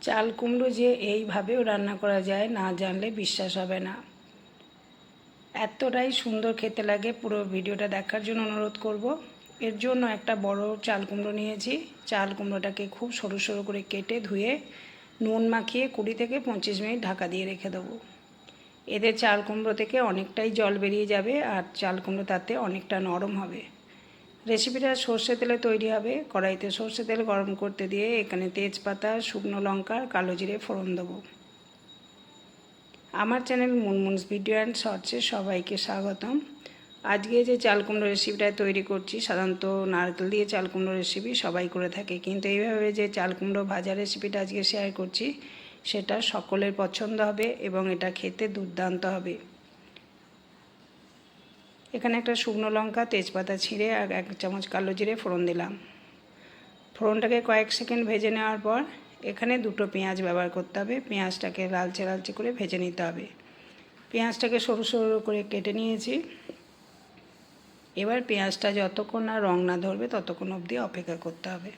চাল কুমড়ো যে এইভাবেও রান্না করা যায় না জানলে বিশ্বাস হবে না। এতটাই সুন্দর খেতে লাগে, পুরো ভিডিওটা দেখার জন্য অনুরোধ করব। এর জন্য একটা বড় চাল কুমড়ো নিয়েছি। চাল কুমড়োটাকে খুব সরু সরু করে কেটে ধুয়ে নুন মাখিয়ে 20 থেকে 25 মিনিট ঢাকা দিয়ে রেখে দেবো। এতে চাল কুমড়ো থেকে অনেকটাই জল বেরিয়ে যাবে আর চাল কুমড়ো তাতে অনেকটা নরম হবে। রেসিপিটা সর্ষে তেলে তৈরি হবে। কড়াইতে সর্ষে তেল গরম করতে দিয়ে এখানে তেজপাতা, শুকনো লঙ্কা, কালো জিরে ফোড়ন দেবো। আমার চ্যানেল মুনমুনস ভিডিও অ্যান্ড শর্টসে সবাইকে স্বাগতম। আজকে যে চাল কুমড়ো রেসিপিটা তৈরি করছি, সাধারণত নারকেল দিয়ে চাল কুমড়ো রেসিপি সবাই করে থাকে, কিন্তু এইভাবে যে চাল কুমড়ো ভাজা রেসিপিটা আজকে শেয়ার করছি সেটা সকলের পছন্দ হবে এবং এটা খেতে দুর্দান্ত হবে। এখানে একটা শুকনো লঙ্কা, তেজপাতা ছিঁড়ে আর 1 চামচ কালো জিরে ফোড়ন দিলাম। ফোড়নটাকে কয়েক সেকেন্ড ভেজে নেওয়ার পর এখানে 2টো পেঁয়াজ ব্যবহার করতে হবে। পেঁয়াজটাকে লালচে লালচে করে ভেজে নিতে হবে। পেঁয়াজটাকে সরু সরু করে কেটে নিয়েছি। এবার পেঁয়াজটা যতক্ষণ না রং না ধরবে ততক্ষণ অবধি অপেক্ষা করতে হবে।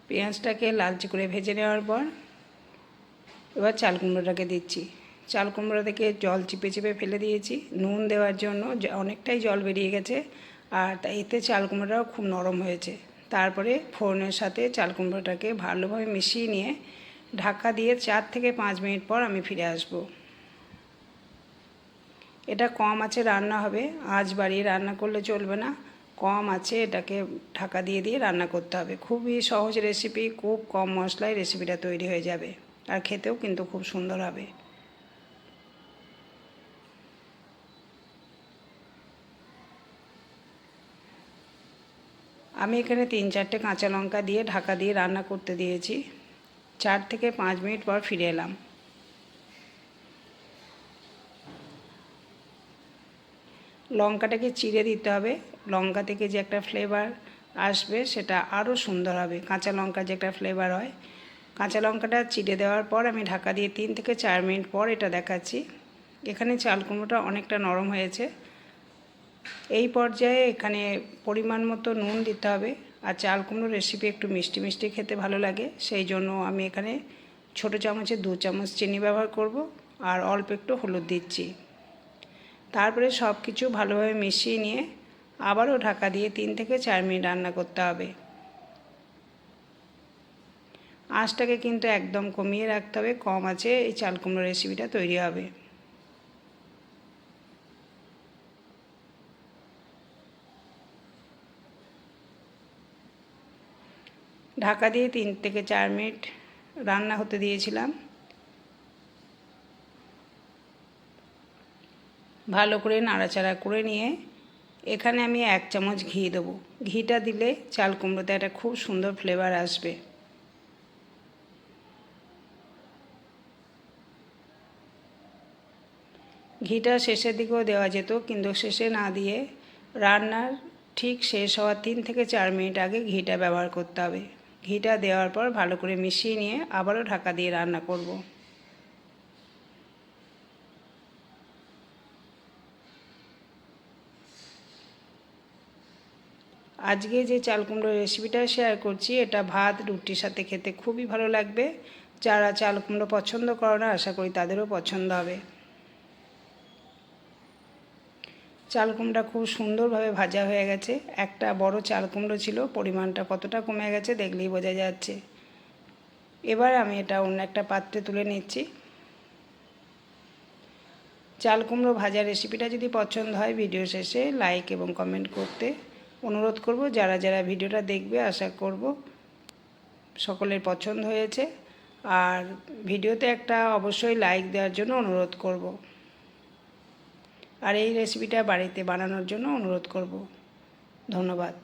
পেঁয়াজটাকে লালচে করে ভেজে নেওয়ার পর এবার চাল কুমড়োটাকে দিচ্ছি। চাল কুমড়ো থেকে জল চিপে চিপে ফেলে দিয়েছি। নুন দেওয়ার জন্য অনেকটাই জল বেরিয়ে গেছে আর এতে চাল কুমড়োটাও খুব নরম হয়েছে। তারপরে ফোড়নের সাথে চাল কুমড়োটাকে ভালোভাবে মিশিয়ে নিয়ে ঢাকা দিয়ে 4 থেকে 5 মিনিট পর আমি ফিরে আসব। এটা কম আঁচে রান্না হবে, আঁচ বাড়িয়ে রান্না করলে চলবে না। কম আঁচে এটাকে ঢাকা দিয়ে দিয়ে রান্না করতে হবে। খুবই সহজ রেসিপি, খুব কম মশলায় রেসিপিটা তৈরি হয়ে যাবে আর খেতেও কিন্তু খুব সুন্দর হবে। আমি এখানে 3-4টে কাঁচা লঙ্কা দিয়ে ঢাকা দিয়ে রান্না করতে দিয়েছি। 4 থেকে 5 মিনিট পর ফিরে এলাম। লঙ্কাটাকে চিড়ে দিতে হবে। লঙ্কা থেকে যে একটা ফ্লেভার আসবে সেটা আরও সুন্দর হবে। কাঁচা লঙ্কার যে একটা ফ্লেভার হয়, কাঁচা লঙ্কাটা চিড়ে দেওয়ার পর আমি ঢাকা দিয়ে 3 থেকে 4 মিনিট পর এটা দেখাচ্ছি। এখানে চাল কুমড়োটা অনেকটা নরম হয়েছে। এই পর্যায়ে এখানে পরিমাণ মতো নুন দিতে হবে। আর চাল কুমড়ো রেসিপি একটু মিষ্টি মিষ্টি খেতে ভালো লাগে, সেই জন্য আমি এখানে ছোটো চামচে 2 চামচ চিনি ব্যবহার করব আর অল্প একটু হলুদ দিচ্ছি। তারপরে সব কিছু ভালোভাবে মিশিয়ে নিয়ে আবারও ঢাকা দিয়ে 3 থেকে 4 মিনিট রান্না করতে হবে। আঁচটাকে কিন্তু একদম কমিয়ে রাখতে হবে, কম আঁচে এই চাল কুমড়ো রেসিপিটা তৈরি হবে। ঢাকা দিয়ে 3 থেকে 4 মিনিট রান্না হতে দিয়েছিলাম। ভালো করে নাড়াচাড়া করে নিয়ে এখানে আমি 1 চামচ ঘি দেবো। ঘিটা দিলে চাল কুমড়োতে একটা খুব সুন্দর ফ্লেভার আসবে। ঘিটা শেষের দিকেও দেওয়া যেত, কিন্তু শেষে না দিয়ে রান্নার ঠিক শেষ হওয়ার 3 থেকে 4 মিনিট আগে ঘিটা ব্যবহার করতে হবে। ঘিটা দেওয়ার পর ভালো করে মিশিয়ে নিয়ে আবারও ঢাকা দিয়ে রান্না করব। আজকে যে চাল কুমড়োর রেসিপিটা শেয়ার করছি এটা ভাত রুটির সাথে খেতে খুবই ভালো লাগবে। যারা চাল কুমড়ো পছন্দ করে না আশা করি তাদেরও পছন্দ হবে। চাল কুমড়োটা খুব সুন্দরভাবে ভাজা হয়ে গেছে। একটা বড় চাল কুমড়ো ছিল, পরিমাণটা কতটা কমে গেছে দেখলেই বোঝা যাচ্ছে। এবার আমি এটা অন্য একটা পাত্রে তুলে নিচ্ছি। চাল কুমড়ো ভাজা রেসিপিটা যদি পছন্দ হয় ভিডিও শেষে লাইক এবং কমেন্ট করতে অনুরোধ করব। যারা যারা ভিডিওটা দেখবে আশা করব সকলের পছন্দ হয়েছে, আর ভিডিওতে একটা অবশ্যই লাইক দেওয়ার জন্য অনুরোধ করব, আর এই রেসিপিটা বাড়িতে বানানোর জন্য অনুরোধ করব। ধন্যবাদ।